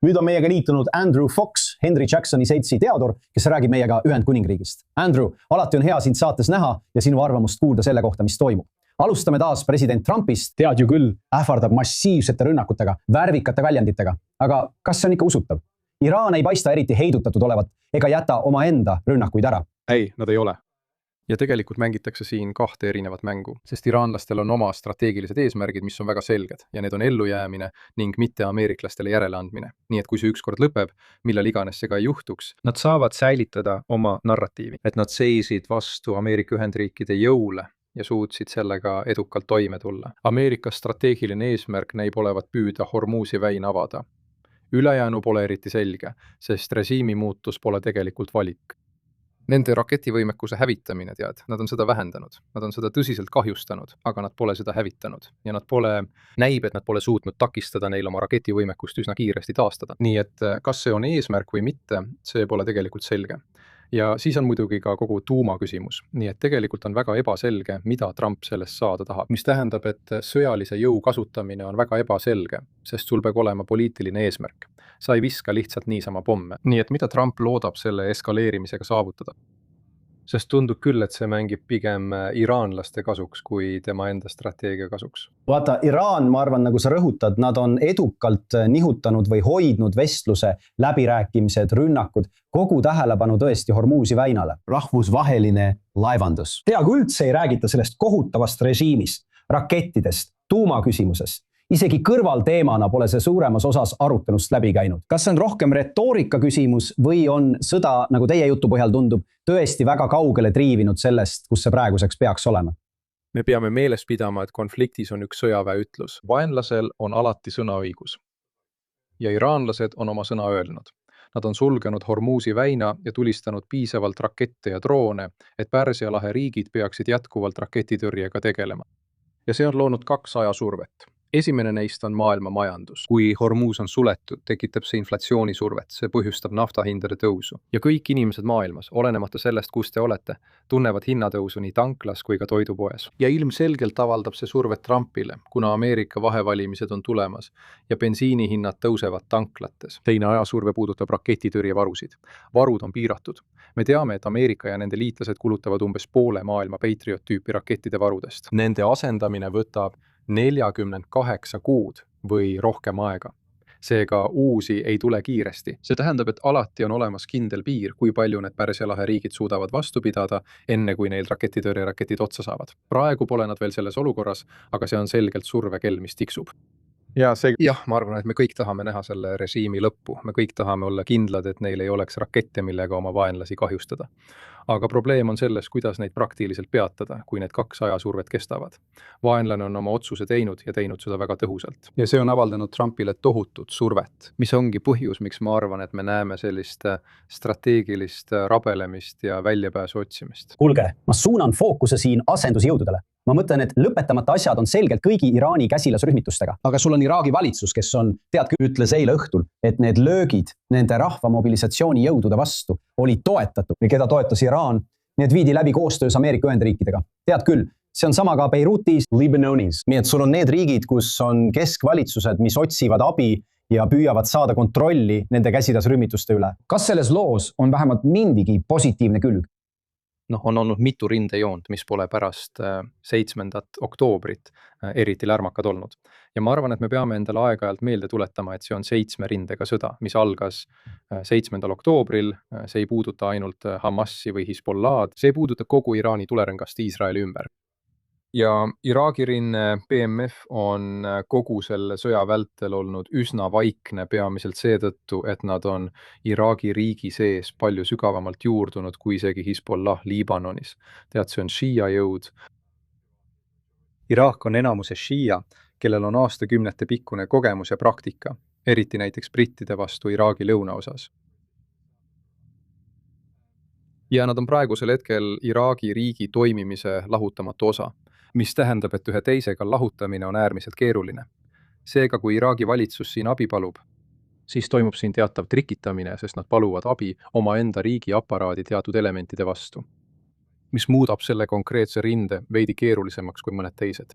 Nüüd on meiega liitunud Andrew Fox, Henry Jacksoni seltsi teadur, kes räägib meiega Ühendkuningriigist. Andrew, alati on hea sind saates näha ja sinu arvamust kuulda selle kohta, mis toimub. Alustame taas president Trumpist. Tead ju küll, ähvardab massiivsete rünnakutega, värvikate väljenditega. Aga kas see on ikka usutav? Iraan ei paista eriti heidutatud olevat ega jäta omaenda rünnakuid ära. Ei, nad ei ole. Ja tegelikult mängitakse siin kahte erinevat mängu, sest iraanlastel on oma strateegilised eesmärgid, mis on väga selged ja need on ellujäämine ning mitte ameeriklastele järeleandmine. Nii et kui see ükskord lõpeb, millal iganes see ka ei juhtuks, nad saavad säilitada oma narratiivi, et nad seisid vastu Ameerika Ühendriikide jõule ja suutsid sellega edukalt toime tulla. Ameerika strateegiline eesmärk näib olevat püüda Hormuzi väina avada. Ülejäänu pole eriti selge, sest režiimi muutus pole tegelikult valik. Nende raketivõimekuse hävitamine, tead, nad on seda vähendanud, nad on seda tõsiselt kahjustanud, aga nad pole seda hävitanud ja näib, et nad pole suutnud takistada neil oma raketivõimekust üsna kiiresti taastada. Nii et kas see on eesmärk või mitte, see pole tegelikult selge. Ja siis on muidugi ka kogu tuuma küsimus, nii et tegelikult on väga ebaselge, mida Trump sellest saada tahab. Mis tähendab, et sõjalise jõu kasutamine on väga ebaselge, sest sul peab olema poliitiline eesmärk. Sa ei viska lihtsalt niisama pomme. Nii et mida Trump loodab selle eskaleerimisega saavutada? Sest tundub küll, et see mängib pigem iraanlaste kasuks kui tema enda strateegia kasuks. Vaata, Iraan, ma arvan, nagu sa rõhutad, nad on edukalt nihutanud või hoidnud vestluse, läbirääkimised, rünnakud, kogu tähelepanu tõesti Hormuzi väinale. Rahvusvaheline laevandus. Peaaegu üldse ei räägita sellest kohutavast režiimist, rakettidest, tuumaküsimusest. Isegi kõrvalteemana pole see suuremas osas arutelust läbi käinud. Kas see on rohkem retoorika küsimus või on sõda, nagu teie jutu põhjal tundub, tõesti väga kaugele triivinud sellest, kus see praeguseks peaks olema? Me peame meeles pidama, et konfliktis on üks sõjaväe ütlus. Vaenlasel on alati sõnaõigus. Ja iraanlased on oma sõna öelnud. Nad on sulgenud Hormuzi väina ja tulistanud piisavalt rakette ja droone, et Pärsia lahe riigid peaksid jätkuvalt raketitõrjega tegelema. Ja see on loonud 2 ajasurvet. Esimene neist on maailma majandus. Kui Hormuz on suletud, tekitab see inflatsioonisurvet, see põhjustab naftahindade tõusu. Ja kõik inimesed maailmas, olenemata sellest, kus te olete, tunnevad hinnatõusu nii tanklas kui ka toidupoes. Ja ilmselgelt avaldab see survet Trumpile, kuna Ameerika vahevalimised on tulemas ja bensiinihinnad tõusevad tanklates. Teine ajasurve puudutab raketitõrjevarusid. Varud on piiratud. Me teame, et Ameerika ja nende liitlased kulutavad umbes poole maailma Patriot-tüüpi rakettide varudest. Nende asendamine võtab 48 kuud või rohkem aega. Seega uusi ei tule kiiresti. See tähendab, et alati on olemas kindel piir, kui palju need Pärsia lahe riigid suudavad vastu pidada, enne kui neil raketitõrjeraketid otsa saavad. Praegu pole nad veel selles olukorras, aga see on selgelt survekell, mis tiksub. Jah, ma arvan, et me kõik tahame näha selle režiimi lõppu. Me kõik tahame olla kindlad, et neil ei oleks rakette, millega oma vaenlasi kahjustada. Aga probleem on selles, kuidas neid praktiliselt peatada, kui need 2 ajasurvet kestavad. Vaenlane on oma otsuse teinud ja teinud seda väga tõhusalt. Ja see on avaldanud Trumpile tohutut survet, mis ongi põhjus, miks ma arvan, et me näeme sellist strateegilist rabelemist ja väljapääsu otsimist. Kuulge, ma suunan fookuse siin asendusjõududele. Ma mõtlen, et lõpetamata asjad on selgelt kõigi Iraani käsilasrühmitustega. Aga sul on Iraagi valitsus, kes on, ütles eile õhtul, et need löögid nende rahvamobilisatsiooni jõudude vastu oli toetatud, või keda toetas Iraan, need viidi läbi koostöös Ameerika Ühendriikidega. Tead küll, see on sama ka Beirutis, Libanonis. Nii et sul on need riigid, kus on keskvalitsused, mis otsivad abi ja püüavad saada kontrolli nende käsilasrühmituste üle. Kas selles loos on vähemalt mindigi positiivne külg? On olnud mitu rindejoont, mis pole pärast 7. oktoobrit eriti lärmakad olnud. Ja ma arvan, et me peame endale aeg-ajalt meelde tuletama, et see on 7 rindega sõda, mis algas 7. oktoobril. See ei puuduta ainult Hamasi või Hezbollah'd, see puudutab kogu Iraani tulerõngast Iisraeli ümber. Ja Iraagi rinne BMF on kogu selle sõja vältel olnud üsna vaikne peamiselt seetõttu, et nad on Iraagi riigi sees palju sügavamalt juurdunud kui isegi Hezbollah Liibanonis. Tead, see on šiia jõud. Iraak on enamuse šiia, kellel on aastakümnete pikkune kogemus ja praktika, eriti näiteks brittide vastu Iraagi lõunaosas. Ja nad on praegusel hetkel Iraagi riigi toimimise lahutamatu osa, mis tähendab, et ühe teisega lahutamine on äärmiselt keeruline. Seega, kui Iraagi valitsus siin abi palub, siis toimub siin teatav trikitamine, sest nad paluvad abi oma enda riigi aparaadi teatud elementide vastu, mis muudab selle konkreetse rinde veidi keerulisemaks kui mõned teised.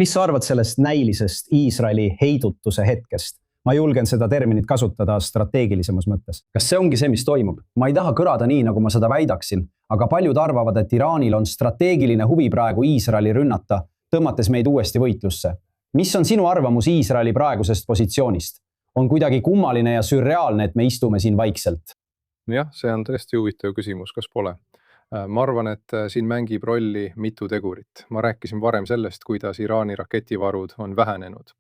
Mis sa arvad sellest näilisest Iisraeli heidutuse hetkest? ma julgen seda terminit kasutada strateegilisemas mõttes. Kas see ongi see, mis toimub? Ma ei taha kõlada nii, nagu ma seda väidaksin, aga paljud arvavad, et Iraanil on strateegiline huvi praegu Iisraeli rünnata, tõmmates meid uuesti võitlusse. Mis on sinu arvamus Iisraeli praegusest positsioonist? On kuidagi kummaline ja sürreaalne, et me istume siin vaikselt. Jah, see on tõesti huvitav küsimus, kas pole. Ma arvan, et siin mängib rolli mitu tegurit. Ma rääkisin varem sellest, kuidas Iraani raketivarud on vähenenud.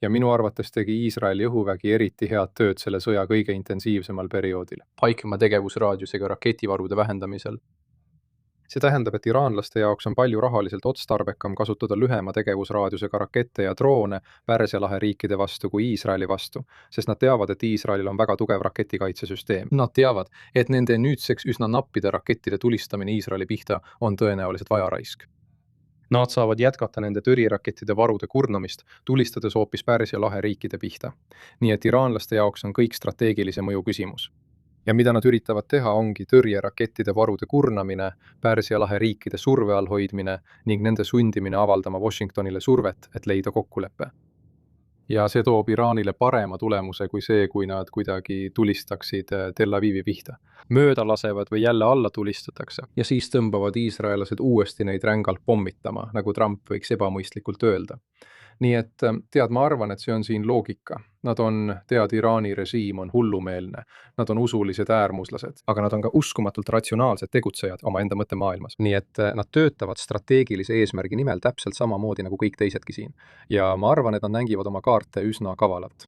Ja minu arvates tegi Iisraeli õhuvägi eriti head tööd selle sõja kõige intensiivsemal perioodil. Paikema tegevusraadiusega raketivarude vähendamisel. See tähendab, et iraanlaste jaoks on palju rahaliselt otstarbekam kasutada lühema tegevusraadiusega rakette ja droone Pärsia lahe riikide vastu kui Iisraeli vastu, sest nad teavad, et Iisraelil on väga tugev raketikaitsesüsteem. Nad teavad, et nende nüüdseks üsna nappide rakettide tulistamine Iisraeli pihta on tõenäoliselt vajaraisk. Nad saavad jätkata nende tõrjerakettide varude kurnamist, tulistades hoopis Pärsia lahe riikide pihta. Nii et iraanlaste jaoks on kõik strateegilise mõju küsimus. Ja mida nad üritavad teha, ongi tõrjerakettide varude kurnamine, Pärsia lahe riikide surve all hoidmine ning nende sundimine avaldama Washingtonile survet, et leida kokkulepe. Ja see toob Iraanile parema tulemuse kui see, kui nad kuidagi tulistaksid Tel Avivi pihta. Mööda lasevad või jälle alla tulistatakse ja siis tõmbavad iisraelased uuesti neid rängalt pommitama, nagu Trump võiks ebamõistlikult öelda. Nii et tead, ma arvan, et see on siin loogika. Nad on, Iraani režiim on hullumeelne, nad on usulised äärmuslased, aga nad on ka uskumatult ratsionaalsed tegutsejad oma enda mõttemaailmas. Nii et nad töötavad strateegilise eesmärgi nimel täpselt samamoodi nagu kõik teisedki siin. Ja ma arvan, et nad mängivad oma kaarte üsna kavalalt.